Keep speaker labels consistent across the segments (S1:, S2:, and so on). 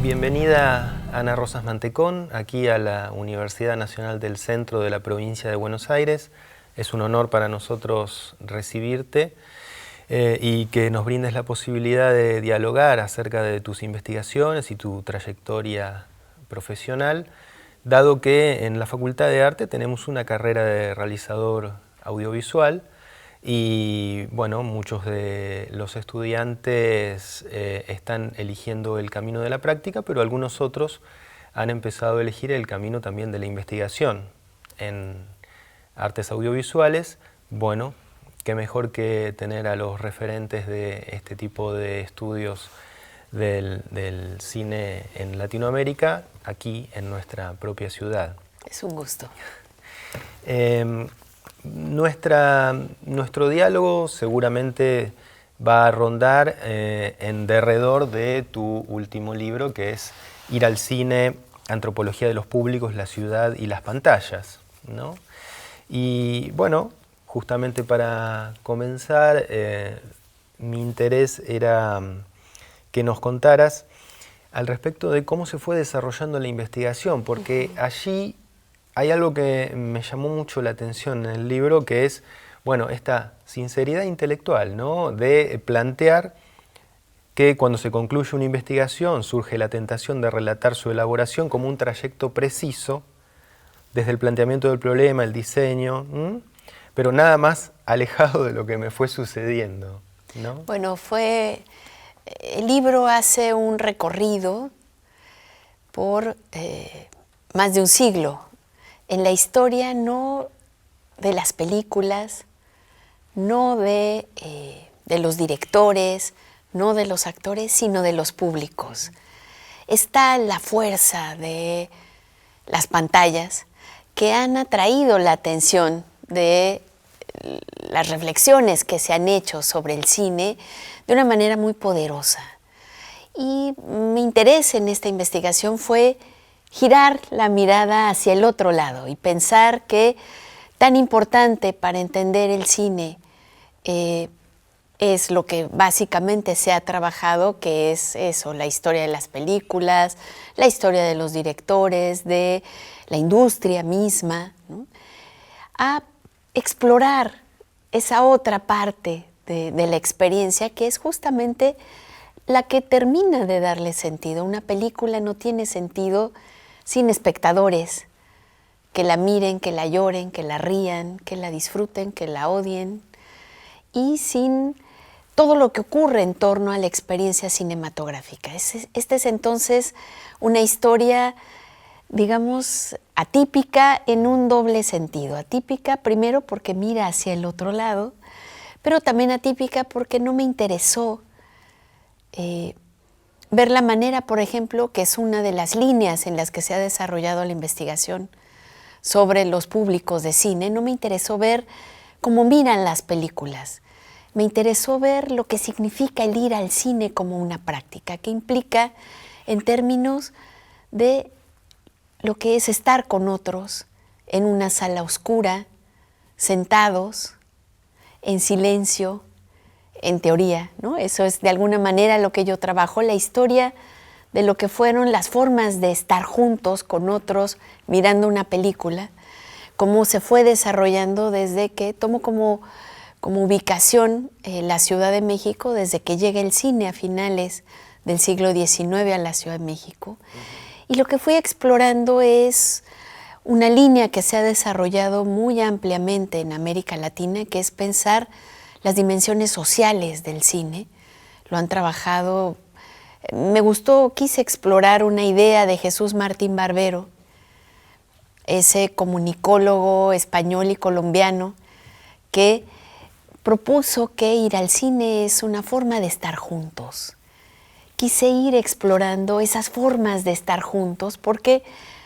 S1: Bienvenida Ana Rosas Mantecón, aquí a la Universidad Nacional del Centro de la Provincia de Buenos Aires. Es un honor para nosotros recibirte y que nos brindes la posibilidad de dialogar acerca de tus investigaciones y tu trayectoria profesional, dado que en la Facultad de Arte tenemos una carrera de realizador audiovisual. Y bueno, muchos de los estudiantes están eligiendo el camino de la práctica, pero algunos otros han empezado a elegir el camino también de la investigación en artes audiovisuales. Bueno, qué mejor que tener a los referentes de este tipo de estudios del cine en Latinoamérica, aquí en nuestra propia ciudad.
S2: Es un gusto.
S1: Nuestro diálogo seguramente va a rondar en derredor de tu último libro, que es Ir al cine, antropología de los públicos, la ciudad y las pantallas, ¿no? Y bueno, justamente para comenzar, mi interés era que nos contaras al respecto de cómo se fue desarrollando la investigación, porque allí hay algo que me llamó mucho la atención en el libro, que es, bueno, esta sinceridad intelectual, ¿no? De plantear que cuando se concluye una investigación surge la tentación de relatar su elaboración como un trayecto preciso, desde el planteamiento del problema, el diseño, pero nada más alejado de lo que me fue sucediendo, ¿no?
S2: Bueno, el libro hace un recorrido por más de un siglo, en la historia no de las películas, no de los directores, no de los actores, sino de los públicos. Está la fuerza de las pantallas que han atraído la atención de las reflexiones que se han hecho sobre el cine de una manera muy poderosa. Y mi interés en esta investigación fue girar la mirada hacia el otro lado y pensar que tan importante para entender el cine es lo que básicamente se ha trabajado, que es eso, la historia de las películas, la historia de los directores, de la industria misma, ¿no? A explorar esa otra parte de la experiencia que es justamente la que termina de darle sentido. Una película no tiene sentido sin espectadores que la miren, que la lloren, que la rían, que la disfruten, que la odien, y sin todo lo que ocurre en torno a la experiencia cinematográfica. Esta es entonces una historia, digamos, atípica en un doble sentido. Atípica primero porque mira hacia el otro lado, pero también atípica porque no me interesó ver la manera, por ejemplo, que es una de las líneas en las que se ha desarrollado la investigación sobre los públicos de cine. No me interesó ver cómo miran las películas. Me interesó ver lo que significa el ir al cine como una práctica, que implica en términos de lo que es estar con otros en una sala oscura, sentados, en silencio, en teoría, ¿no? Eso es de alguna manera lo que yo trabajo, la historia de lo que fueron las formas de estar juntos con otros mirando una película, cómo se fue desarrollando desde que tomo como ubicación la Ciudad de México, desde que llega el cine a finales del siglo XIX a la Ciudad de México. Y lo que fui explorando es una línea que se ha desarrollado muy ampliamente en América Latina, que es pensar las dimensiones sociales del cine. Lo han trabajado, quise explorar una idea de Jesús Martín Barbero, ese comunicólogo español y colombiano que propuso que ir al cine es una forma de estar juntos. quise ir explorando esas formas de estar juntos, porque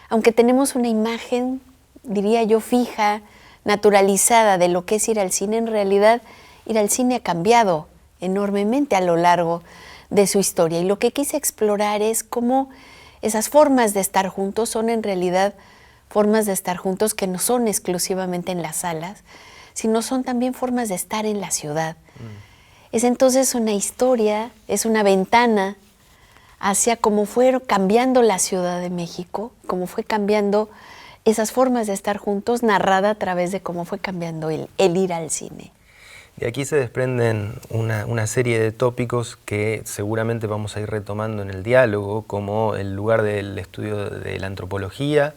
S2: aunque tenemos una imagen, diría yo, fija, naturalizada de lo que es ir al cine, en realidad ir al cine ha cambiado enormemente a lo largo de su historia. Y lo que quise explorar es cómo esas formas de estar juntos son en realidad formas de estar juntos que no son exclusivamente en las salas, sino son también formas de estar en la ciudad. Es entonces una historia, es una ventana hacia cómo fue cambiando la Ciudad de México, cómo fue cambiando esas formas de estar juntos, narrada a través de cómo fue cambiando el ir al cine.
S1: De aquí se desprenden una serie de tópicos que seguramente vamos a ir retomando en el diálogo, como el lugar del estudio de la antropología,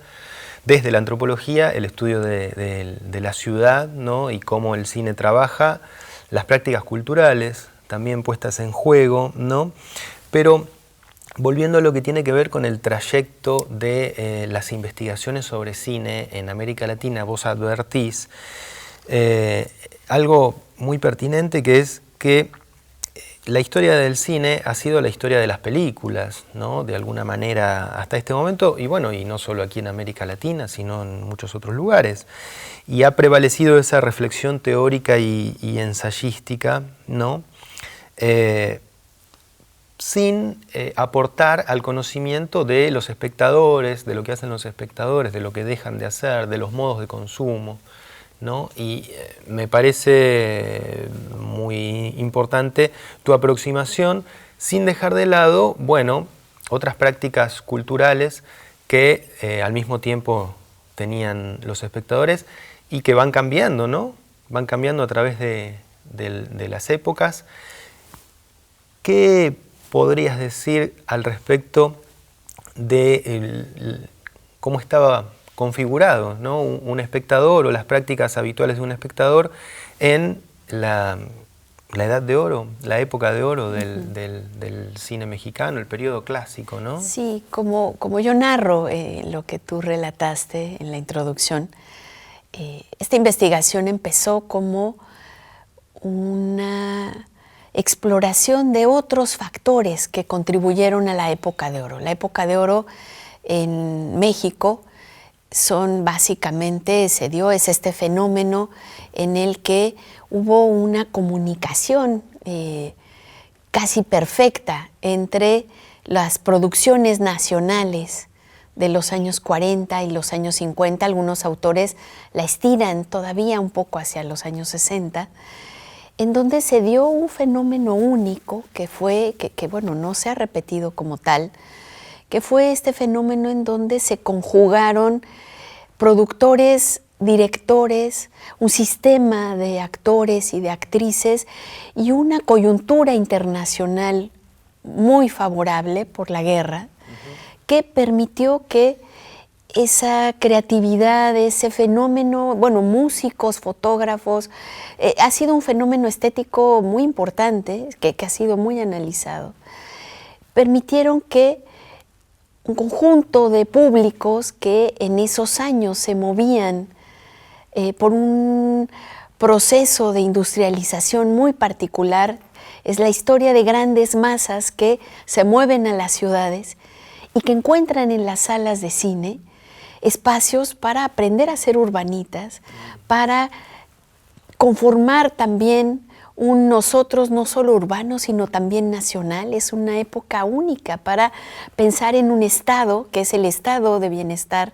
S1: desde la antropología, el estudio de la ciudad, ¿no? Y cómo el cine trabaja, las prácticas culturales también puestas en juego, ¿no? Pero volviendo a lo que tiene que ver con el trayecto de las investigaciones sobre cine en América Latina, vos advertís algo muy pertinente, que es que la historia del cine ha sido la historia de las películas, ¿no? De alguna manera hasta este momento, y bueno, y no solo aquí en América Latina, sino en muchos otros lugares. Y ha prevalecido esa reflexión teórica y ensayística, ¿no? Sin aportar al conocimiento de los espectadores, de lo que hacen los espectadores, de lo que dejan de hacer, de los modos de consumo, ¿no? Y me parece muy importante tu aproximación, sin dejar de lado, bueno, otras prácticas culturales que al mismo tiempo tenían los espectadores y que van cambiando, ¿no? Van cambiando a través de las épocas. ¿Qué podrías decir al respecto de cómo estaba configurado, ¿no? Un espectador o las prácticas habituales de un espectador en la edad de oro, la época de oro del cine mexicano, el periodo clásico, ¿no?
S2: Sí, como yo narro lo que tú relataste en la introducción, esta investigación empezó como una exploración de otros factores que contribuyeron a la época de oro. La época de oro en México es este fenómeno en el que hubo una comunicación casi perfecta entre las producciones nacionales de los años 40 y los años 50. Algunos autores la estiran todavía un poco hacia los años 60, en donde se dio un fenómeno único que bueno, no se ha repetido como tal, que fue este fenómeno en donde se conjugaron productores, directores, un sistema de actores y de actrices y una coyuntura internacional muy favorable por la guerra, que permitió que esa creatividad, ese fenómeno, bueno, músicos, fotógrafos, ha sido un fenómeno estético muy importante, que ha sido muy analizado, permitieron que un conjunto de públicos que en esos años se movían por un proceso de industrialización muy particular. Es la historia de grandes masas que se mueven a las ciudades y que encuentran en las salas de cine espacios para aprender a ser urbanitas, para conformar también un nosotros no solo urbano, sino también nacional. Es una época única para pensar en un estado, que es el estado de bienestar,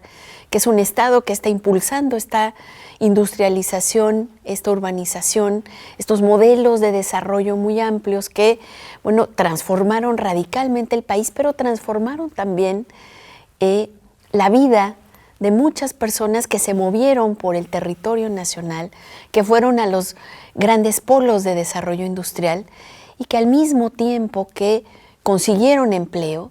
S2: que es un estado que está impulsando esta industrialización, esta urbanización, estos modelos de desarrollo muy amplios que, bueno, transformaron radicalmente el país, pero transformaron también la vida de muchas personas que se movieron por el territorio nacional, que fueron a los grandes polos de desarrollo industrial y que al mismo tiempo que consiguieron empleo,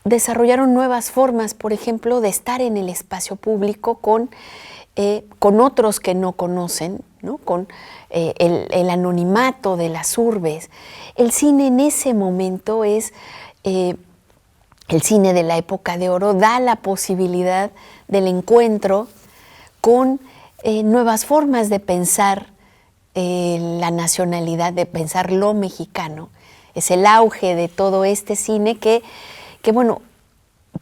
S2: desarrollaron nuevas formas, por ejemplo, de estar en el espacio público con otros que no conocen, ¿no? Con el anonimato de las urbes. El cine en ese momento es... el cine de la época de oro da la posibilidad del encuentro con nuevas formas de pensar la nacionalidad, de pensar lo mexicano. es el auge de todo este cine que bueno,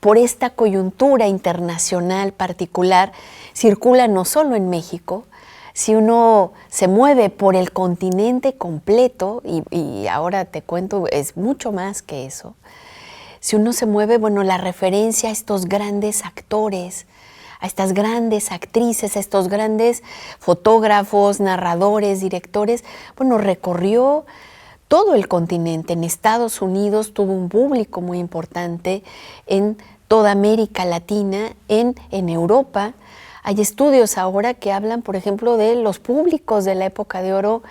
S2: por esta coyuntura internacional particular, circula no solo en México. Si uno se mueve por el continente completo, y ahora te cuento, es mucho más que eso. Si uno se mueve, bueno, la referencia a estos grandes actores, a estas grandes actrices, a estos grandes fotógrafos, narradores, directores, bueno, recorrió todo el continente. En Estados Unidos tuvo un público muy importante, en toda América Latina, en Europa. Hay estudios ahora que hablan, por ejemplo, de los públicos de la época de oro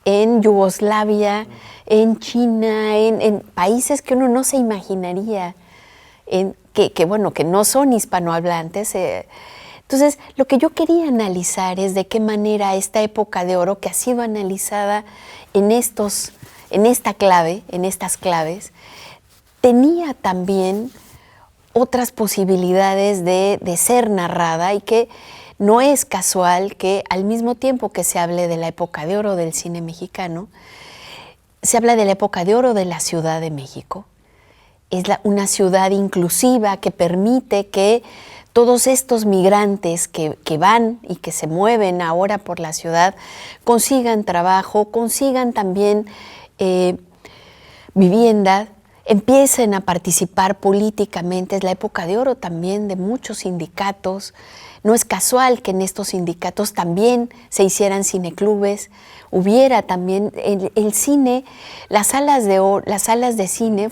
S2: en Yugoslavia, en China, en países que uno no se imaginaría, que no son hispanohablantes. Entonces, lo que yo quería analizar es de qué manera esta época de oro, que ha sido analizada en estas claves, tenía también otras posibilidades de ser narrada, y que no es casual que al mismo tiempo que se hable de la época de oro del cine mexicano, se habla de la época de oro de la Ciudad de México. Es una ciudad inclusiva que permite que todos estos migrantes que van y que se mueven ahora por la ciudad consigan trabajo, consigan también vivienda, empiecen a participar políticamente. Es la época de oro también de muchos sindicatos. No es casual que en estos sindicatos también se hicieran cineclubes, hubiera también el cine, las salas de cine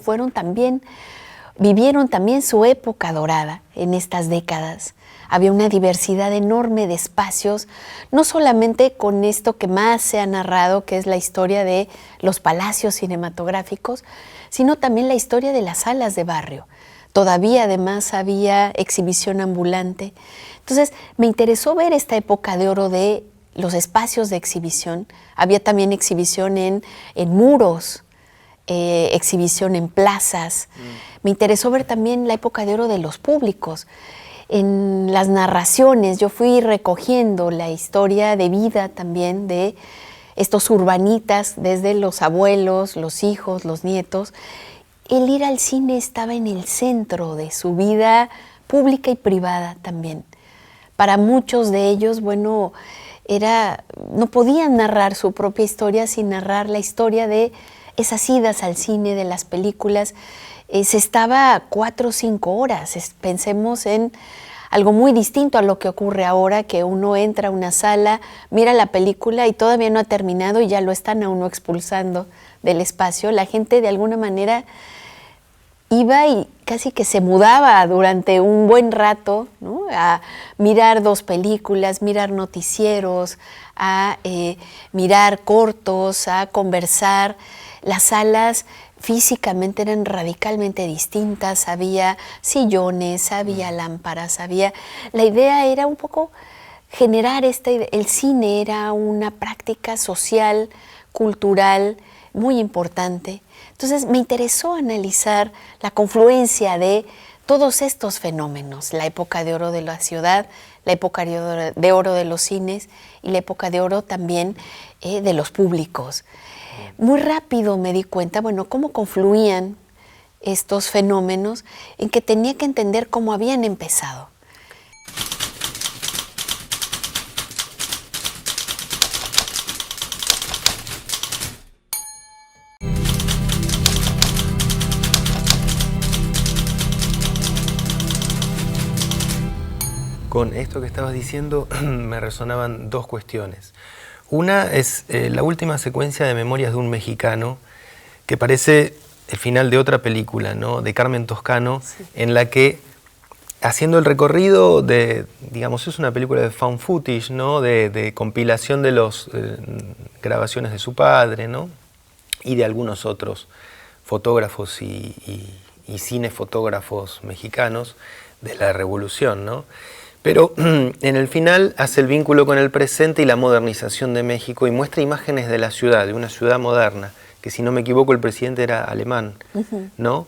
S2: vivieron también su época dorada en estas décadas. Había una diversidad enorme de espacios, no solamente con esto que más se ha narrado, que es la historia de los palacios cinematográficos, sino también la historia de las salas de barrio. Todavía además había exhibición ambulante. Entonces me interesó ver esta época de oro de los espacios de exhibición. Había también exhibición en muros, exhibición en plazas. Me interesó ver también la época de oro de los públicos. En las narraciones yo fui recogiendo la historia de vida también de estos urbanitas, desde los abuelos, los hijos, los nietos. El ir al cine estaba en el centro de su vida pública y privada también. Para muchos de ellos, bueno, no podían narrar su propia historia sin narrar la historia de esas idas al cine, de las películas. Se estaba 4 o 5 horas. Pensemos en algo muy distinto a lo que ocurre ahora, que uno entra a una sala, mira la película y todavía no ha terminado y ya lo están a uno expulsando del espacio. La gente de alguna manera iba y casi que se mudaba durante un buen rato, ¿no?, a mirar 2 películas, mirar noticieros, a mirar cortos, a conversar. Las salas físicamente eran radicalmente distintas, había sillones, había lámparas, la idea era un poco generar el cine era una práctica social, cultural, muy importante. Entonces me interesó analizar la confluencia de todos estos fenómenos, la época de oro de la ciudad, la época de oro de los cines y la época de oro también de los públicos. Muy rápido me di cuenta, bueno, cómo confluían estos fenómenos, en que tenía que entender cómo habían empezado.
S1: Con esto que estabas diciendo me resonaban 2 cuestiones. Una es la última secuencia de Memorias de un mexicano, que parece el final de otra película, ¿no?, de Carmen Toscano, sí, en la que, haciendo el recorrido de, digamos, es una película de found footage, ¿no?, de compilación de las grabaciones de su padre, ¿no?, y de algunos otros fotógrafos y cinefotógrafos mexicanos de la Revolución, ¿no? Pero en el final hace el vínculo con el presente y la modernización de México y muestra imágenes de la ciudad, de una ciudad moderna, que si no me equivoco el presidente era alemán, ¿no?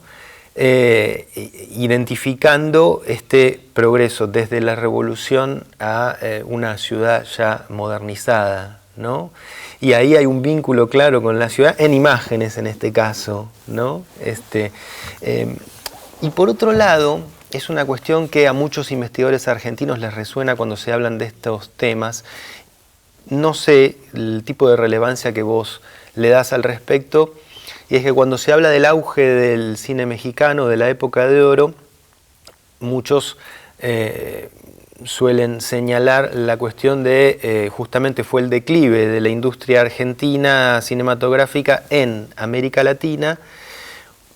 S1: Identificando este progreso desde la Revolución a una ciudad ya modernizada, ¿no? Y ahí hay un vínculo claro con la ciudad, en imágenes en este caso, ¿no? Y por otro lado, es una cuestión que a muchos investigadores argentinos les resuena cuando se hablan de estos temas. No sé el tipo de relevancia que vos le das al respecto, y es que cuando se habla del auge del cine mexicano, de la época de oro, muchos suelen señalar la cuestión de justamente fue el declive de la industria argentina cinematográfica en América Latina,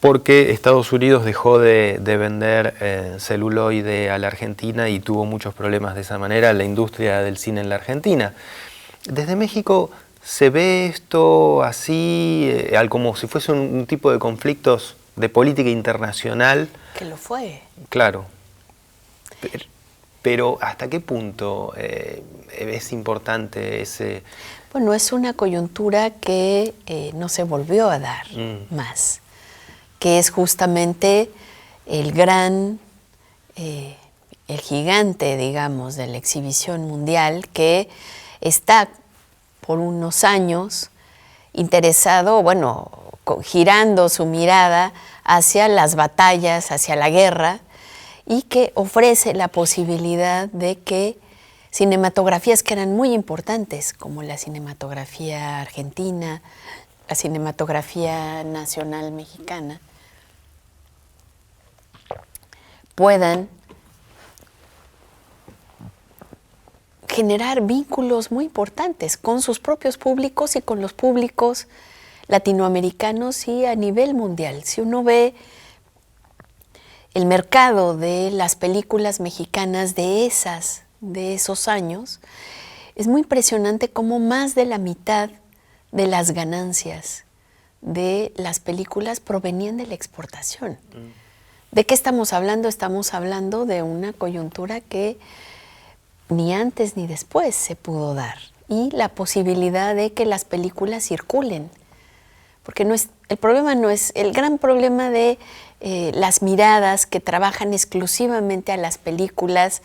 S1: porque Estados Unidos dejó de vender celuloide a la Argentina y tuvo muchos problemas de esa manera la industria del cine en la Argentina. Desde México se ve esto así, como si fuese un tipo de conflictos de política internacional.
S2: Que lo fue.
S1: Claro. Pero ¿hasta qué punto es importante ese...?
S2: Bueno, es una coyuntura que no se volvió a dar más, que es justamente el gigante, digamos, de la exhibición mundial, que está por unos años interesado, bueno, girando su mirada hacia las batallas, hacia la guerra, y que ofrece la posibilidad de que cinematografías que eran muy importantes, como la cinematografía argentina, la cinematografía nacional mexicana, puedan generar vínculos muy importantes con sus propios públicos y con los públicos latinoamericanos y a nivel mundial. Si uno ve el mercado de las películas mexicanas de esos años, es muy impresionante cómo más de la mitad de las ganancias de las películas provenían de la exportación. ¿De qué estamos hablando? Estamos hablando de una coyuntura que ni antes ni después se pudo dar, y la posibilidad de que las películas circulen. Porque el gran problema de las miradas que trabajan exclusivamente a las películas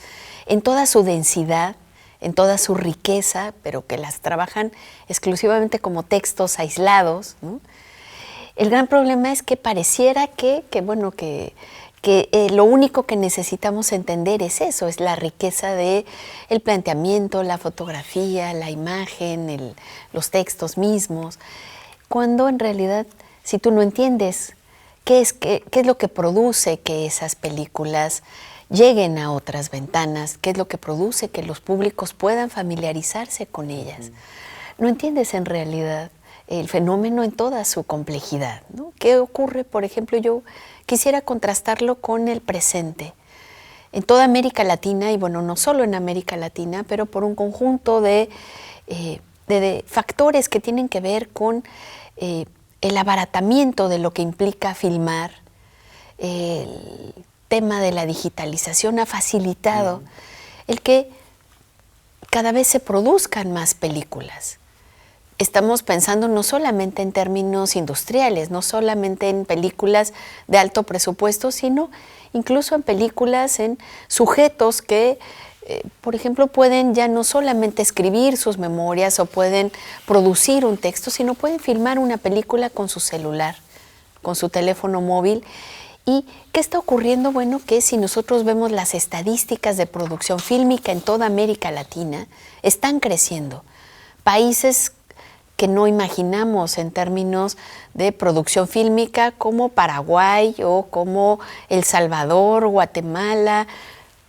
S2: en toda su densidad, en toda su riqueza, pero que las trabajan exclusivamente como textos aislados, ¿no? El gran problema es que pareciera que lo único que necesitamos entender es eso, es la riqueza de el planteamiento, la fotografía, la imagen, los textos mismos, cuando en realidad, si tú no entiendes qué es lo que produce que esas películas lleguen a otras ventanas, qué es lo que produce que los públicos puedan familiarizarse con ellas, no entiendes en realidad el fenómeno en toda su complejidad, ¿no? ¿Qué ocurre? Por ejemplo, yo quisiera contrastarlo con el presente. En toda América Latina, y bueno, no solo en América Latina, pero por un conjunto de factores que tienen que ver con el abaratamiento de lo que implica filmar, el tema de la digitalización ha facilitado el que cada vez se produzcan más películas. Estamos pensando no solamente en términos industriales, no solamente en películas de alto presupuesto, sino incluso en películas, en sujetos que, por ejemplo, pueden ya no solamente escribir sus memorias o pueden producir un texto, sino pueden filmar una película con su celular, con su teléfono móvil. ¿Y qué está ocurriendo? Bueno, que si nosotros vemos las estadísticas de producción fílmica en toda América Latina, están creciendo. Países que no imaginamos en términos de producción fílmica como Paraguay o como El Salvador, Guatemala,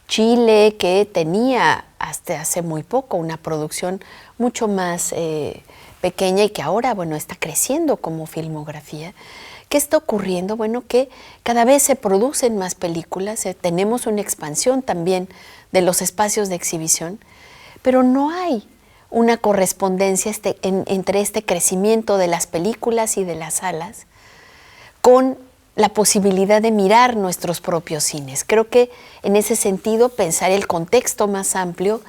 S2: Chile, que tenía hasta hace muy poco una producción mucho más pequeña y que ahora, bueno, está creciendo como filmografía. ¿Qué está ocurriendo? Bueno, que cada vez se producen más películas, tenemos una expansión también de los espacios de exhibición, pero no hay una correspondencia entre este crecimiento de las películas y de las salas con la posibilidad de mirar nuestros propios cines. Creo que en ese sentido pensar el contexto más amplio,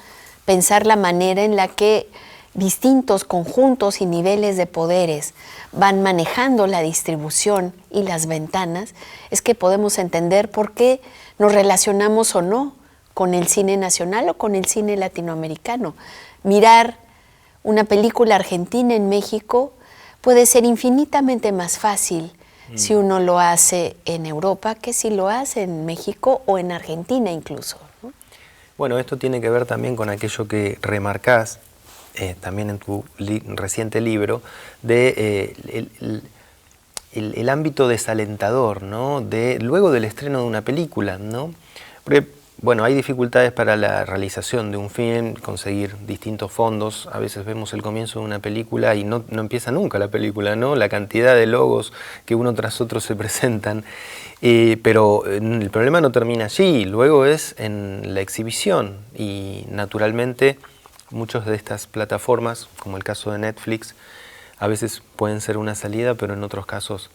S2: pensar la manera en la que distintos conjuntos y niveles de poderes van manejando la distribución y las ventanas, es que podemos entender por qué nos relacionamos o no con el cine nacional o con el cine latinoamericano. Mirar una película argentina en México puede ser infinitamente más fácil si uno lo hace en Europa que si lo hace en México o en Argentina incluso, ¿no?
S1: Bueno, esto tiene que ver también con aquello que remarcás también en tu reciente libro, de el ámbito desalentador, ¿no? Luego del estreno de una película, ¿no? Porque, bueno, hay dificultades para la realización de un film, conseguir distintos fondos. A veces vemos el comienzo de una película y no empieza nunca la película, ¿no? La cantidad de logos que uno tras otro se presentan. Pero el problema no termina allí, luego es en la exhibición. Y naturalmente muchas de estas plataformas, como el caso de Netflix, a veces pueden ser una salida, pero en otros casos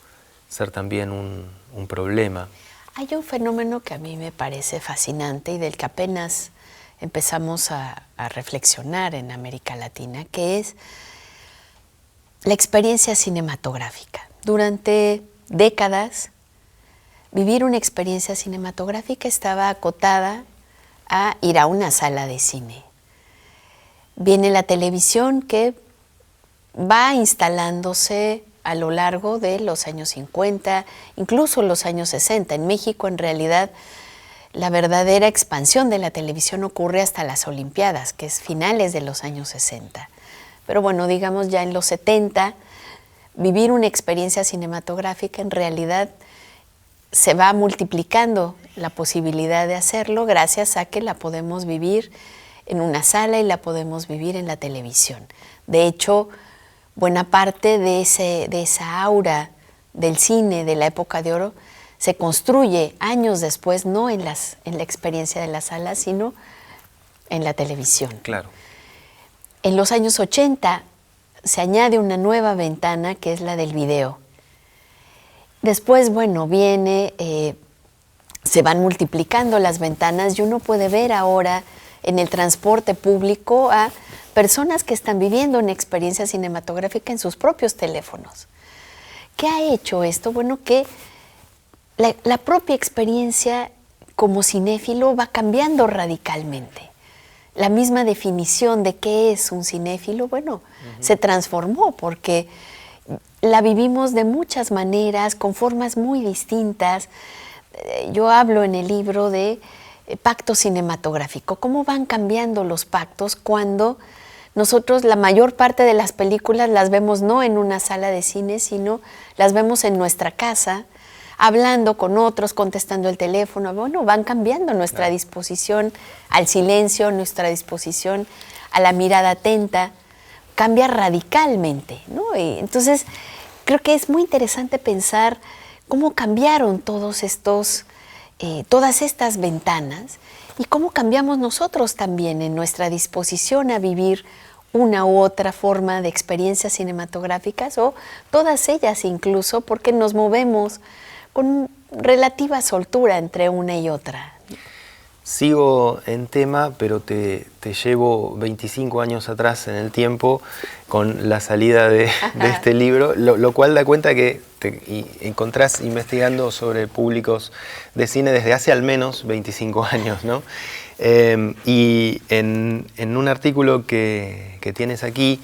S1: ser también un problema.
S2: Hay un fenómeno que a mí me parece fascinante y del que apenas empezamos a reflexionar en América Latina, que es la experiencia cinematográfica. Durante décadas, vivir una experiencia cinematográfica estaba acotada a ir a una sala de cine. Viene la televisión que va instalándose a lo largo de los años 50, incluso los años 60. En México, en realidad, la verdadera expansión de la televisión ocurre hasta las Olimpiadas, que es finales de los años 60. Pero bueno, digamos ya en los 70, vivir una experiencia cinematográfica en realidad se va multiplicando la posibilidad de hacerlo gracias a que la podemos vivir en una sala y la podemos vivir en la televisión. De hecho, buena parte de esa aura del cine de la época de oro se construye años después, no en la experiencia de la sala, sino en la televisión.
S1: Claro.
S2: En los años 80 se añade una nueva ventana que es la del video. Después, bueno, se van multiplicando las ventanas y uno puede ver ahora en el transporte público a personas que están viviendo una experiencia cinematográfica en sus propios teléfonos. ¿Qué ha hecho esto? Bueno, que la propia experiencia como cinéfilo va cambiando radicalmente. La misma definición de qué es un cinéfilo, bueno, se transformó porque la vivimos de muchas maneras, con formas muy distintas. Yo hablo en el libro de pacto cinematográfico, cómo van cambiando los pactos cuando nosotros la mayor parte de las películas las vemos no en una sala de cine, sino las vemos en nuestra casa, hablando con otros, contestando el teléfono. Bueno, van cambiando nuestra disposición al silencio, nuestra disposición a la mirada atenta, cambia radicalmente, ¿no? Y entonces, creo que es muy interesante pensar cómo cambiaron todas estas ventanas y cómo cambiamos nosotros también en nuestra disposición a vivir una u otra forma de experiencias cinematográficas o todas ellas incluso porque nos movemos con relativa soltura entre una y otra.
S1: Sigo en tema, pero te llevo 25 años atrás en el tiempo con la salida de este libro, lo cual da cuenta que te encontrás investigando sobre públicos de cine desde hace al menos 25 años, ¿no? Y en un artículo que tienes aquí,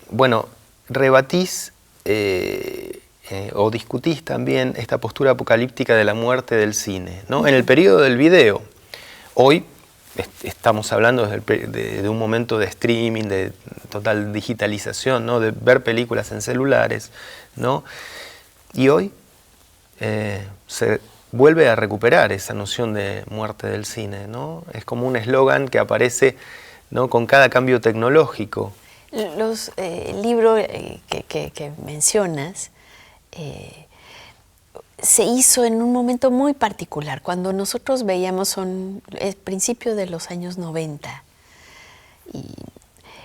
S1: bueno, rebatís o discutís también esta postura apocalíptica de la muerte del cine, ¿no? En el periodo del video. Hoy estamos hablando de un momento de streaming, de total digitalización, ¿no? De ver películas en celulares, ¿no? Y hoy se vuelve a recuperar esa noción de muerte del cine, ¿no? Es como un eslogan que aparece, ¿no? Con cada cambio tecnológico.
S2: El libro que mencionas se hizo en un momento muy particular, cuando nosotros veíamos el principio de los años 90, y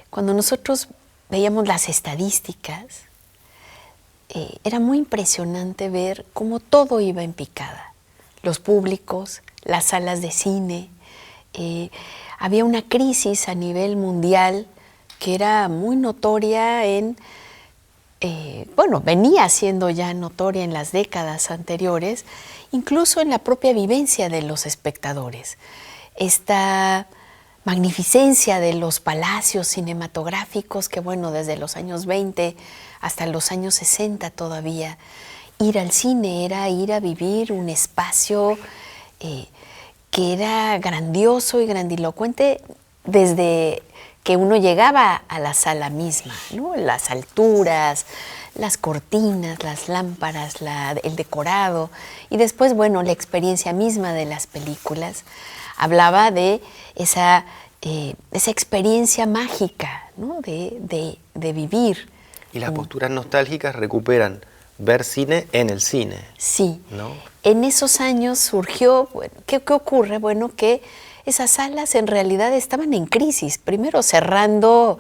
S2: cuando nosotros veíamos las estadísticas, era muy impresionante ver cómo todo iba en picada. Los públicos, las salas de cine, había una crisis a nivel mundial que era muy notoria venía siendo ya notoria en las décadas anteriores, incluso en la propia vivencia de los espectadores. Esta magnificencia de los palacios cinematográficos que, bueno, desde los años 20 hasta los años 60 todavía, ir al cine era ir a vivir un espacio que era grandioso y grandilocuente desde que uno llegaba a la sala misma, ¿no? Las alturas, las cortinas, las lámparas, el decorado, y después, bueno, la experiencia misma de las películas hablaba de esa experiencia mágica, ¿no? de vivir.
S1: Y las posturas nostálgicas recuperan ver cine en el cine.
S2: Sí.
S1: ¿No?
S2: En esos años surgió, bueno, ¿qué ocurre? Bueno, que esas salas en realidad estaban en crisis, primero cerrando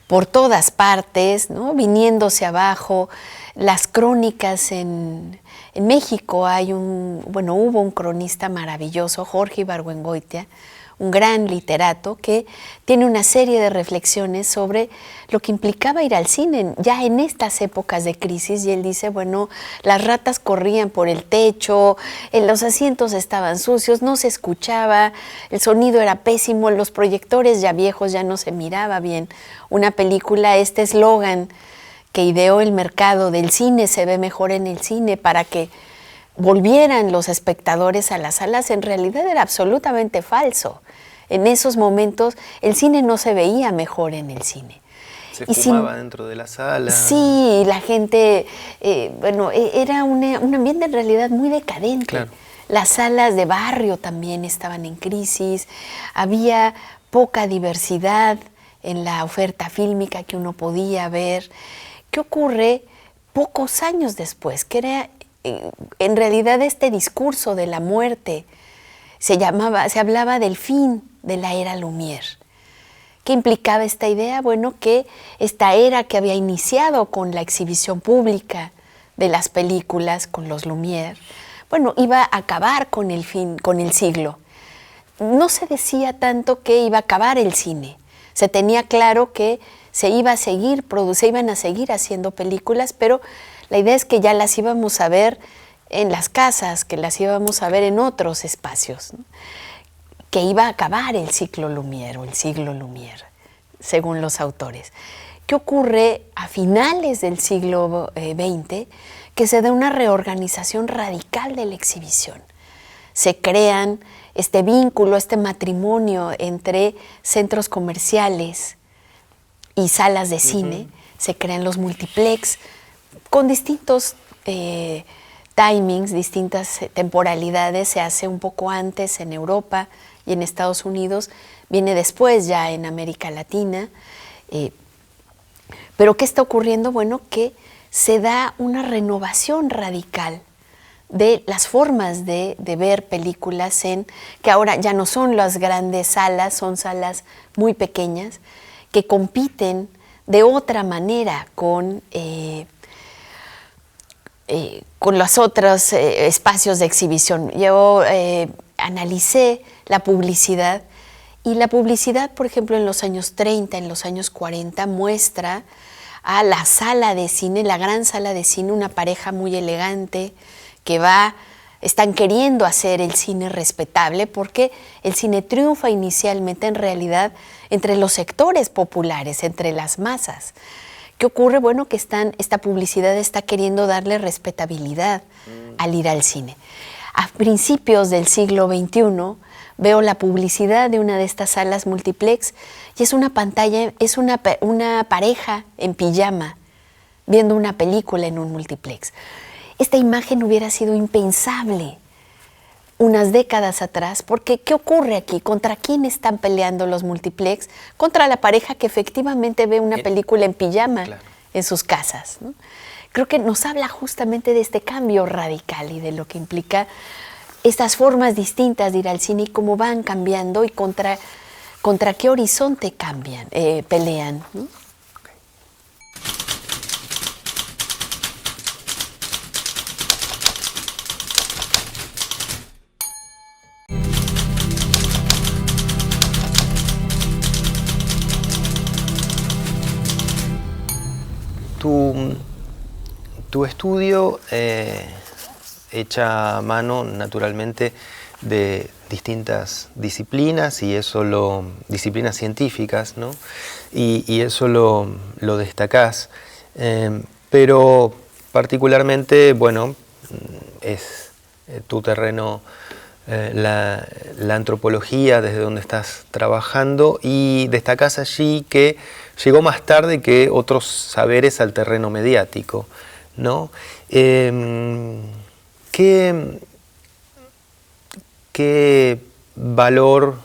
S2: por todas partes, ¿no? Viniéndose abajo. Las crónicas en México hubo un cronista maravilloso, Jorge Ibargüengoitia, un gran literato que tiene una serie de reflexiones sobre lo que implicaba ir al cine ya en estas épocas de crisis, y él dice, bueno, las ratas corrían por el techo, los asientos estaban sucios, no se escuchaba, el sonido era pésimo, los proyectores ya viejos, ya no se miraba bien una película. Este eslogan que ideó el mercado del cine, se ve mejor en el cine, para que volvieran los espectadores a las salas, en realidad era absolutamente falso. En esos momentos el cine no se veía mejor en el cine.
S1: Se fumaba dentro de la sala.
S2: Sí, la gente, era un ambiente en realidad muy decadente.
S1: Claro.
S2: Las salas de barrio también estaban en crisis, había poca diversidad en la oferta fílmica que uno podía ver. ¿Qué ocurre pocos años después? Que era en realidad este discurso de la muerte, se hablaba del fin de la era Lumière. ¿Qué implicaba esta idea? Bueno, que esta era que había iniciado con la exhibición pública de las películas, con los Lumière, bueno, iba a acabar con el siglo. No se decía tanto que iba a acabar el cine. Se tenía claro que se iban a seguir haciendo películas, pero la idea es que ya las íbamos a ver en las casas, que las íbamos a ver en otros espacios, ¿no? Que iba a acabar el ciclo Lumière o el siglo Lumière, según los autores. ¿Qué ocurre a finales del siglo XX? Que se da una reorganización radical de la exhibición. Se crean este vínculo, este matrimonio entre centros comerciales y salas de cine. Se crean los multiplex con distintos timings, distintas temporalidades. Se hace un poco antes en Europa y en Estados Unidos, viene después ya en América Latina. Pero ¿qué está ocurriendo? Bueno, que se da una renovación radical de las formas de ver películas, que ahora ya no son las grandes salas, son salas muy pequeñas que compiten de otra manera con los otros espacios de exhibición. Yo analicé la publicidad, y la publicidad, por ejemplo, en los años 30, en los años 40, muestra a la sala de cine, la gran sala de cine, una pareja muy elegante que están queriendo hacer el cine respetable, porque el cine triunfa inicialmente en realidad entre los sectores populares, entre las masas. ¿Qué ocurre? Bueno, que esta publicidad está queriendo darle respetabilidad al ir al cine. A principios del siglo XXI veo la publicidad de una de estas salas multiplex y es una pantalla, es una pareja en pijama viendo una película en un multiplex. Esta imagen hubiera sido impensable unas décadas atrás, porque ¿qué ocurre aquí? ¿Contra quién están peleando los multiplex? Contra la pareja que efectivamente ve una película en pijama, claro, en sus casas, ¿no? Creo que nos habla justamente de este cambio radical y de lo que implica estas formas distintas de ir al cine y cómo van cambiando y contra qué horizonte pelean, ¿no?
S1: Tu estudio echa mano naturalmente de distintas disciplinas y disciplinas científicas, ¿no? Y eso lo destacás. Pero particularmente, bueno, es tu terreno la antropología, desde donde estás trabajando, y destacás allí que llegó más tarde que otros saberes al terreno mediático, ¿no? ¿Qué valor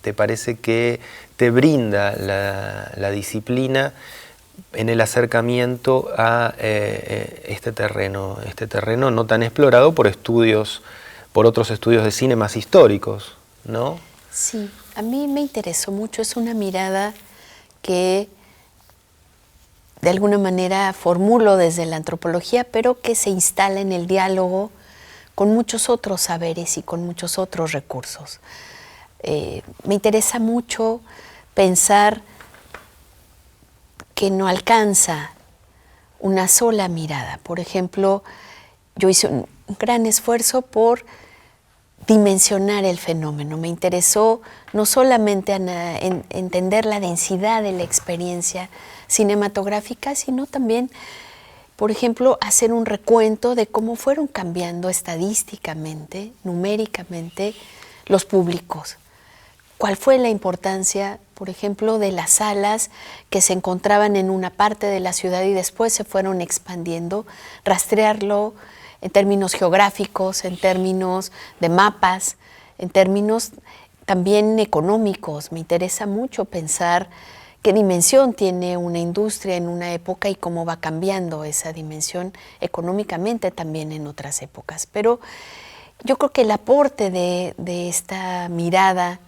S1: te parece que te brinda la disciplina en el acercamiento a este terreno no tan explorado por otros estudios de cine más históricos, ¿no?
S2: Sí, a mí me interesó mucho, es una mirada que de alguna manera formulo desde la antropología, pero que se instala en el diálogo con muchos otros saberes y con muchos otros recursos. Me interesa mucho pensar que no alcanza una sola mirada. Por ejemplo, yo hice un gran esfuerzo por dimensionar el fenómeno. Me interesó no solamente entender la densidad de la experiencia cinematográfica, sino también, por ejemplo, hacer un recuento de cómo fueron cambiando estadísticamente, numéricamente, los públicos. ¿Cuál fue la importancia, por ejemplo, de las salas que se encontraban en una parte de la ciudad y después se fueron expandiendo? Rastrearlo en términos geográficos, en términos de mapas, en términos también económicos. Me interesa mucho pensar qué dimensión tiene una industria en una época y cómo va cambiando esa dimensión económicamente también en otras épocas. Pero yo creo que el aporte de esta mirada,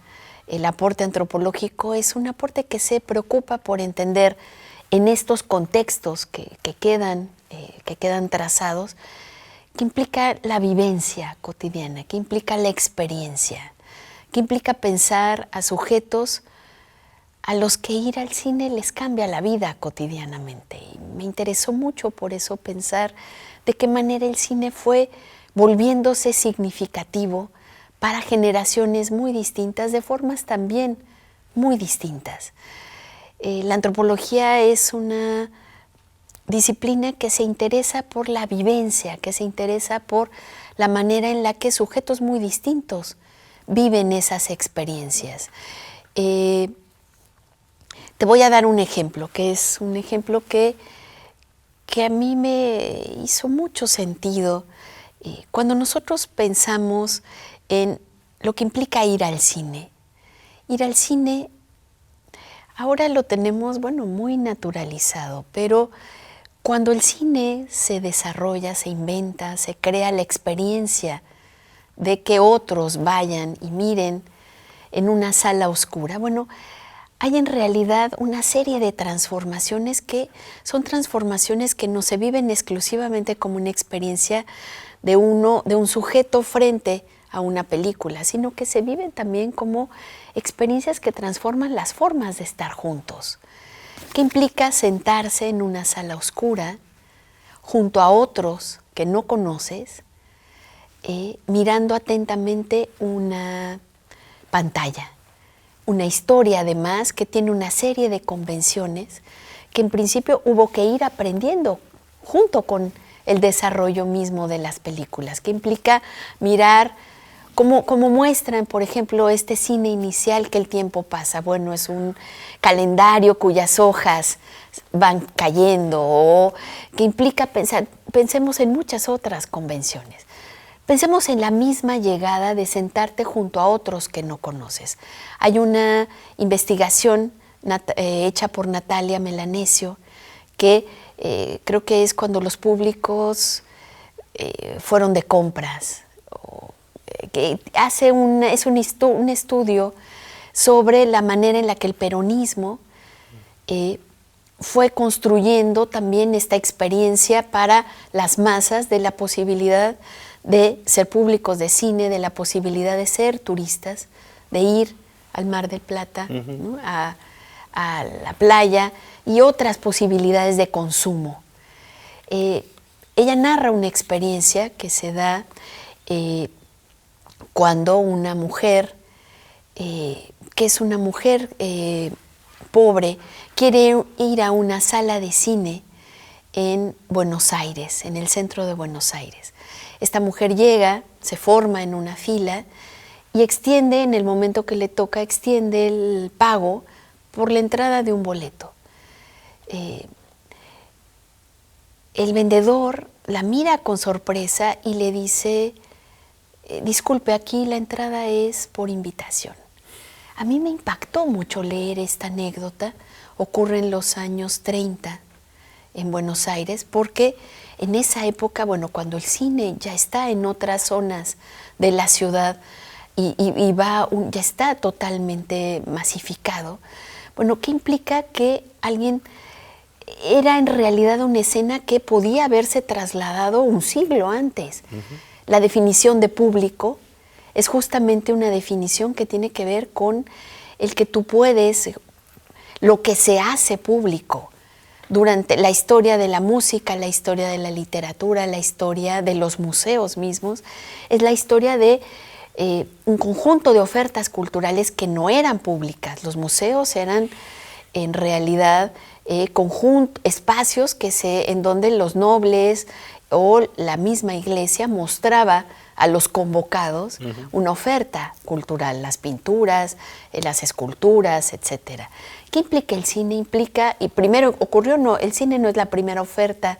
S2: el aporte antropológico, es un aporte que se preocupa por entender en estos contextos que quedan trazados, qué implica la vivencia cotidiana, qué implica la experiencia, qué implica pensar a sujetos a los que ir al cine les cambia la vida cotidianamente. Y me interesó mucho por eso pensar de qué manera el cine fue volviéndose significativo para generaciones muy distintas, de formas también muy distintas. La antropología es una disciplina que se interesa por la vivencia, que se interesa por la manera en la que sujetos muy distintos viven esas experiencias. Te voy a dar un ejemplo, que es un ejemplo que a mí me hizo mucho sentido. Cuando nosotros pensamos en lo que implica ir al cine. Ir al cine ahora lo tenemos, muy naturalizado, pero cuando el cine se desarrolla, se inventa, se crea la experiencia de que otros vayan y miren en una sala oscura, hay en realidad una serie de transformaciones que son transformaciones que no se viven exclusivamente como una experiencia de un sujeto frente a una película, sino que se viven también como experiencias que transforman las formas de estar juntos. ¿Qué implica sentarse en una sala oscura junto a otros que no conoces, mirando atentamente una pantalla? Una historia además que tiene una serie de convenciones que en principio hubo que ir aprendiendo junto con el desarrollo mismo de las películas, que implica mirar como muestran, por ejemplo, este cine inicial que el tiempo pasa. Es un calendario cuyas hojas van cayendo, o que implica pensemos en muchas otras convenciones. Pensemos en la misma llegada de sentarte junto a otros que no conoces. Hay una investigación hecha por Natalia Melanesio que creo que es cuando los públicos fueron de compras, que hace un estudio sobre la manera en la que el peronismo fue construyendo también esta experiencia para las masas de la posibilidad de ser públicos de cine, de la posibilidad de ser turistas, de ir al Mar del Plata, ¿no? a la playa y otras posibilidades de consumo. Ella narra una experiencia que se da cuando una mujer, que es una mujer pobre, quiere ir a una sala de cine en Buenos Aires, en el centro de Buenos Aires. Esta mujer llega, se forma en una fila y extiende, en el momento que le toca, extiende el pago por la entrada de un boleto. El vendedor la mira con sorpresa y le dice, disculpe, aquí la entrada es por invitación. A mí me impactó mucho leer esta anécdota, ocurre en los años 30 en Buenos Aires, porque en esa época, bueno, cuando el cine ya está en otras zonas de la ciudad y ya está totalmente masificado, bueno, ¿qué implica que alguien era en realidad una escena que podía haberse trasladado un siglo antes? La definición de público es justamente una definición que tiene que ver con el que tú puedes, lo que se hace público. Durante la historia de la música, la historia de la literatura, la historia de los museos mismos, es la historia de un conjunto de ofertas culturales que no eran públicas. Los museos eran en realidad espacios en donde los nobles o la misma iglesia mostraba a los convocados una oferta cultural, las pinturas, las esculturas, etcétera. ¿Qué implica el cine? Implica, y primero el cine no es la primera oferta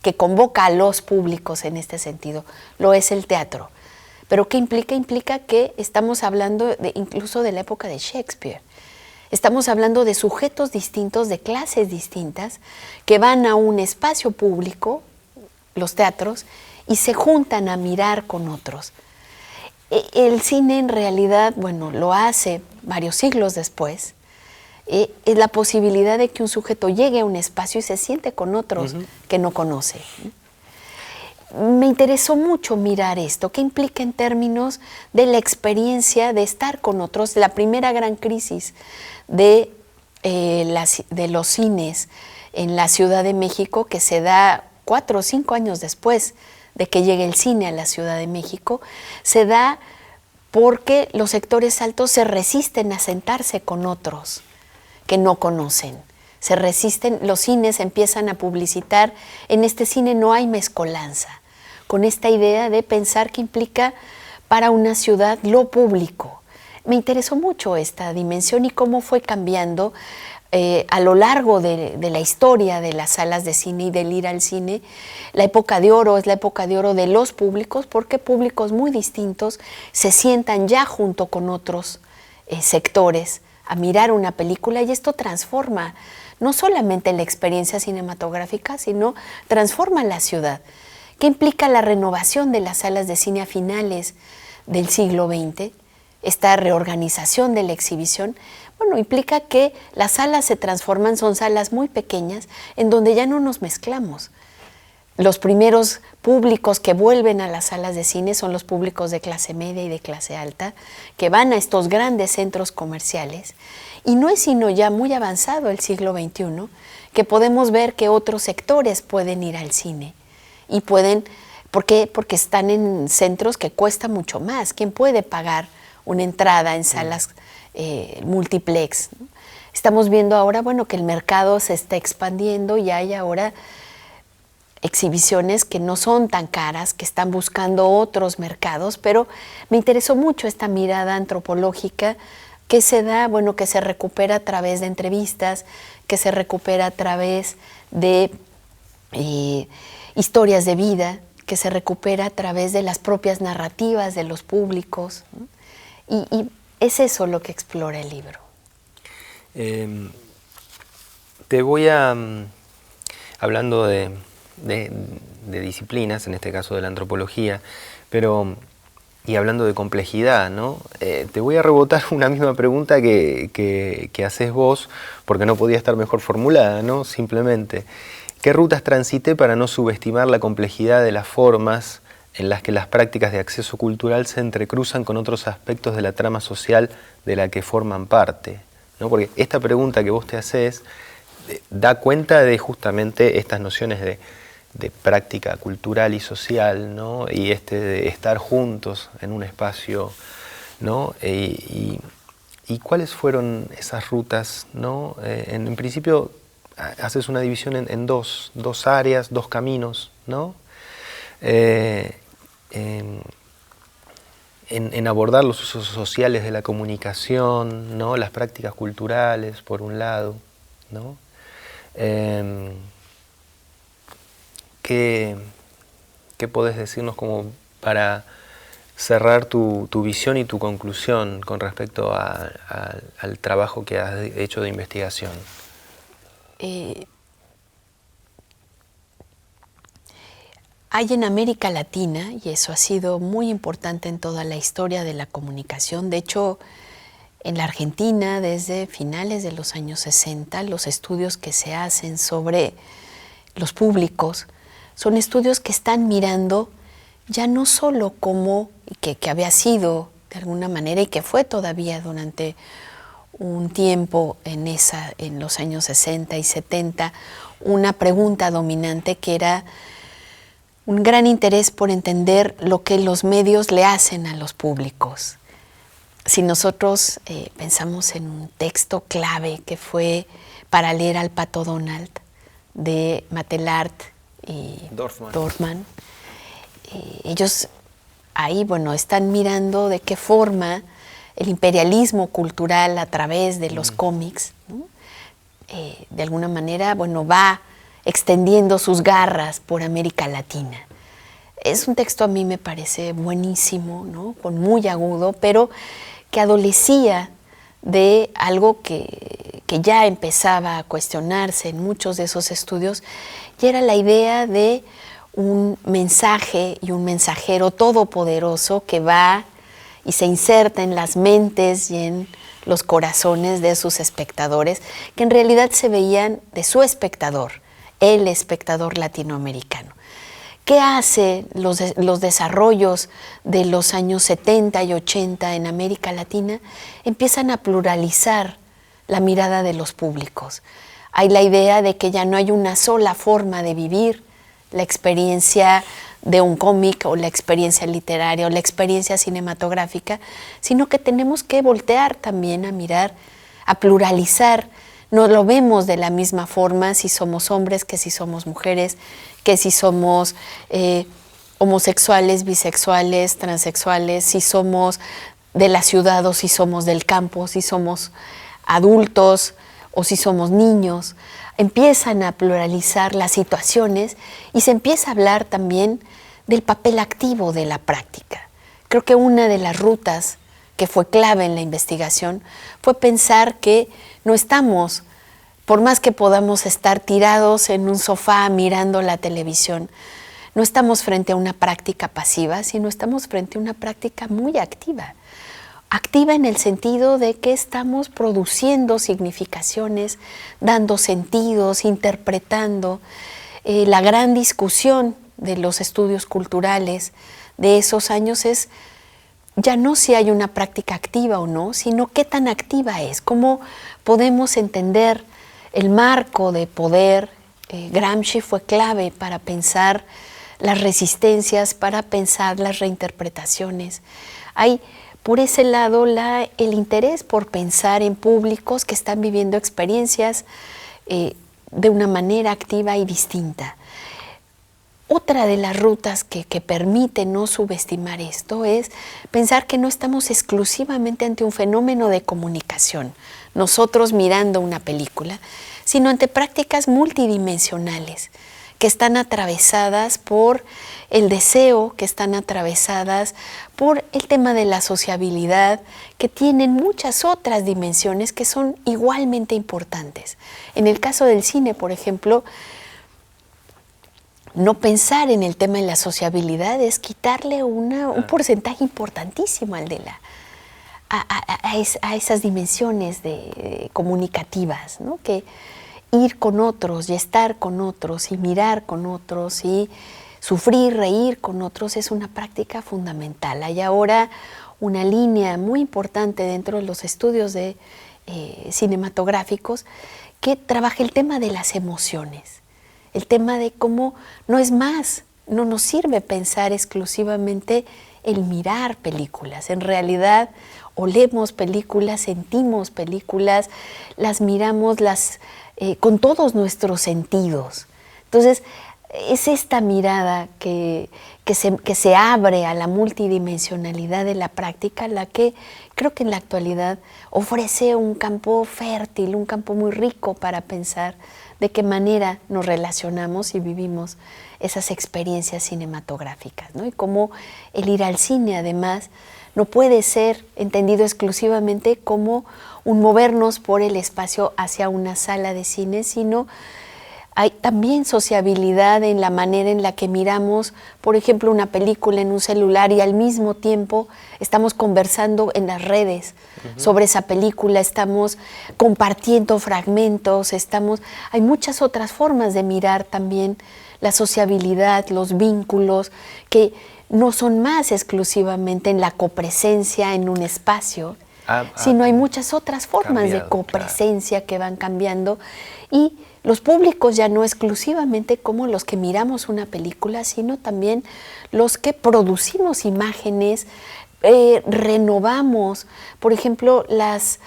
S2: que convoca a los públicos en este sentido, lo es el teatro. Pero ¿qué implica? Implica que estamos hablando incluso de la época de Shakespeare. Estamos hablando de sujetos distintos, de clases distintas, que van a un espacio público, los teatros, y se juntan a mirar con otros. El cine en realidad, bueno, lo hace varios siglos después, es la posibilidad de que un sujeto llegue a un espacio y se siente con otros que no conoce. Me interesó mucho mirar esto, qué implica en términos de la experiencia de estar con otros, la primera gran crisis de los cines en la Ciudad de México, que se da 4 o 5 años después de que llegue el cine a la Ciudad de México, se da porque los sectores altos se resisten a sentarse con otros que no conocen. Se resisten, los cines empiezan a publicitar, en este cine no hay mezcolanza, con esta idea de pensar que implica para una ciudad lo público. Me interesó mucho esta dimensión y cómo fue cambiando a lo largo de la historia de las salas de cine y del ir al cine. La época de oro es la época de oro de los públicos, porque públicos muy distintos se sientan ya junto con otros sectores a mirar una película, y esto transforma no solamente la experiencia cinematográfica, sino transforma la ciudad. ¿Qué implica la renovación de las salas de cine a finales del siglo XX? Esta reorganización de la exhibición, bueno, implica que las salas se transforman, son salas muy pequeñas, en donde ya no nos mezclamos. Los primeros públicos que vuelven a las salas de cine son los públicos de clase media y de clase alta, que van a estos grandes centros comerciales, y no es sino ya muy avanzado el siglo XXI que podemos ver que otros sectores pueden ir al cine, y pueden, ¿por qué? Porque están en centros que cuesta mucho más. ¿Quién puede pagar una entrada en salas multiplex? Estamos viendo ahora, bueno, que el mercado se está expandiendo y hay ahora exhibiciones que no son tan caras, que están buscando otros mercados, pero me interesó mucho esta mirada antropológica que se da, bueno, que se recupera a través de entrevistas, que se recupera a través de historias de vida, que se recupera a través de las propias narrativas de los públicos, ¿no? Y es eso lo que explora el libro.
S1: Te voy a, hablando de disciplinas, en este caso de la antropología, y hablando de complejidad, ¿no? Te voy a rebotar una misma pregunta que haces vos, porque no podía estar mejor formulada, ¿no? Simplemente, ¿qué rutas transité para no subestimar la complejidad de las formas en las que las prácticas de acceso cultural se entrecruzan con otros aspectos de la trama social de la que forman parte, ¿no? Porque esta pregunta que vos te haces da cuenta de justamente estas nociones de práctica cultural y social, ¿no? Y de estar juntos en un espacio, ¿no? ¿Y cuáles fueron esas rutas, ¿no? En principio haces una división en dos áreas, dos caminos, ¿no? En abordar los usos sociales de la comunicación, ¿no? Las prácticas culturales, por un lado, ¿no? ¿Qué podés decirnos como para cerrar tu visión y tu conclusión con respecto al trabajo que has hecho de investigación?
S2: Hay en América Latina, y eso ha sido muy importante en toda la historia de la comunicación, de hecho, en la Argentina, desde finales de los años 60, los estudios que se hacen sobre los públicos son estudios que están mirando ya no solo como, que había sido de alguna manera y que fue todavía durante un tiempo en los años 60 y 70, una pregunta dominante que era un gran interés por entender lo que los medios le hacen a los públicos. Si nosotros pensamos en un texto clave que fue para leer al Pato Donald de Matelart y Dorfman, ellos ahí, bueno, están mirando de qué forma el imperialismo cultural a través de los cómics, ¿no? De alguna manera, bueno, va extendiendo sus garras por América Latina. Es un texto, a mí me parece buenísimo, ¿no? Con muy agudo, pero que adolecía de algo que ya empezaba a cuestionarse en muchos de esos estudios, y era la idea de un mensaje y un mensajero todopoderoso que va y se inserta en las mentes y en los corazones de sus espectadores, que en realidad se veían de su espectador, el espectador latinoamericano. ¿Qué hace los desarrollos de los años 70 y 80 en América Latina? Empiezan a pluralizar la mirada de los públicos. Hay la idea de que ya no hay una sola forma de vivir la experiencia de un cómic o la experiencia literaria o la experiencia cinematográfica, sino que tenemos que voltear también a mirar, a pluralizar. No lo vemos de la misma forma si somos hombres que si somos mujeres, que si somos homosexuales, bisexuales, transexuales, si somos de la ciudad o si somos del campo, si somos adultos o si somos niños. Empiezan a pluralizar las situaciones y se empieza a hablar también del papel activo de la práctica. Creo que una de las rutas que fue clave en la investigación fue pensar que no estamos, por más que podamos estar tirados en un sofá mirando la televisión, no estamos frente a una práctica pasiva, sino estamos frente a una práctica muy activa. Activa en el sentido de que estamos produciendo significaciones, dando sentidos, interpretando. La gran discusión de los estudios culturales de esos años es ya no si hay una práctica activa o no, sino qué tan activa es, cómo podemos entender el marco de poder. Gramsci fue clave para pensar las resistencias, para pensar las reinterpretaciones. Hay por ese lado el interés por pensar en públicos que están viviendo experiencias de una manera activa y distinta. Otra de las rutas que permite no subestimar esto es pensar que no estamos exclusivamente ante un fenómeno de comunicación, nosotros mirando una película, sino ante prácticas multidimensionales que están atravesadas por el deseo, que están atravesadas por el tema de la sociabilidad, que tienen muchas otras dimensiones que son igualmente importantes. En el caso del cine, por ejemplo, no pensar en el tema de la sociabilidad es quitarle un porcentaje importantísimo al de a esas dimensiones comunicativas, ¿no? Que ir con otros y estar con otros y mirar con otros y sufrir, reír con otros es una práctica fundamental. Hay ahora una línea muy importante dentro de los estudios cinematográficos que trabaja el tema de las emociones. el tema de cómo no es más, no nos sirve pensar exclusivamente el mirar películas. En realidad, olemos películas, sentimos películas, las miramos con todos nuestros sentidos. Entonces, es esta mirada que se abre a la multidimensionalidad de la práctica la que creo que en la actualidad ofrece un campo fértil, un campo muy rico para pensar de qué manera nos relacionamos y vivimos esas experiencias cinematográficas, ¿no? Y cómo el ir al cine, además, no puede ser entendido exclusivamente como un movernos por el espacio hacia una sala de cine, sino hay también sociabilidad en la manera en la que miramos, por ejemplo, una película en un celular y al mismo tiempo estamos conversando en las redes sobre esa película, estamos compartiendo fragmentos, hay muchas otras formas de mirar también la sociabilidad, los vínculos, que no son más exclusivamente en la copresencia en un espacio, sino hay muchas otras formas de copresencia que van cambiando, y los públicos ya no exclusivamente como los que miramos una película, sino también los que producimos imágenes, renovamos, por ejemplo, las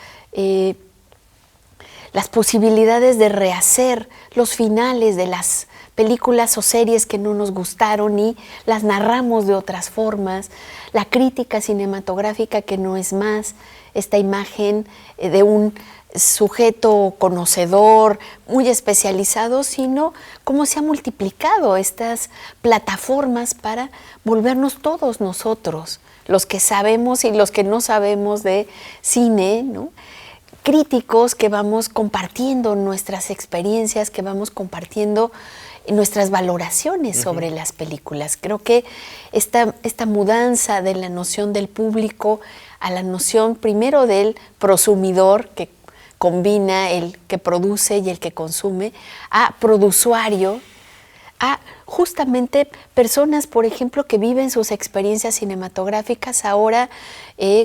S2: posibilidades de rehacer los finales de las películas o series que no nos gustaron y las narramos de otras formas, la crítica cinematográfica que no es más esta imagen de un sujeto conocedor, muy especializado, sino cómo se han multiplicado estas plataformas para volvernos todos nosotros, los que sabemos y los que no sabemos de cine, ¿no? Críticos que vamos compartiendo nuestras experiencias, que vamos compartiendo nuestras valoraciones sobre las películas. Creo que esta mudanza de la noción del público a la noción primero del prosumidor, que combina el que produce y el que consume, a produsuario, a justamente personas, por ejemplo, que viven sus experiencias cinematográficas ahora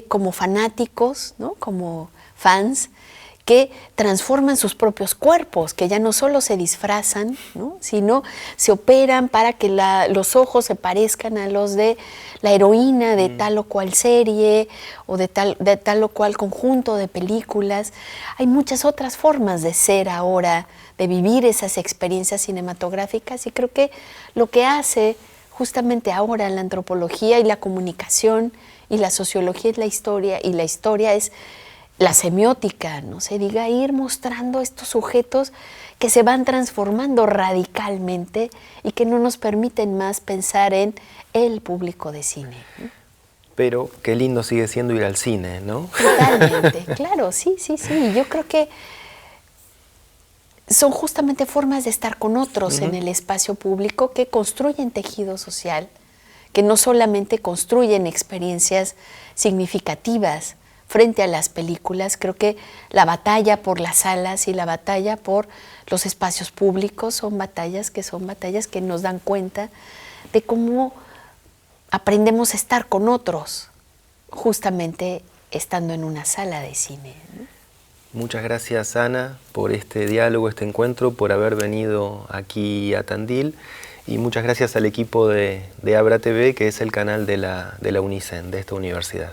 S2: como fanáticos, ¿no? Como fans, que transforman sus propios cuerpos, que ya no solo se disfrazan, ¿no? Sino se operan para que los ojos se parezcan a los de la heroína de tal o cual serie o de tal o cual conjunto de películas. Hay muchas otras formas de ser ahora, de vivir esas experiencias cinematográficas, y creo que lo que hace justamente ahora la antropología y la comunicación y la sociología es la historia, y la historia es la semiótica, no se diga, ir mostrando estos sujetos que se van transformando radicalmente y que no nos permiten más pensar en el público de cine.
S1: Pero qué lindo sigue siendo ir al cine, ¿no?
S2: Totalmente, claro, sí. Yo creo que son justamente formas de estar con otros en el espacio público que construyen tejido social, que no solamente construyen experiencias significativas frente a las películas. Creo que la batalla por las salas y la batalla por los espacios públicos son batallas que nos dan cuenta de cómo aprendemos a estar con otros, justamente estando en una sala de cine.
S1: Muchas gracias, Ana, por este diálogo, este encuentro, por haber venido aquí a Tandil, y muchas gracias al equipo de Abra TV, que es el canal de la UNICEN, de esta universidad.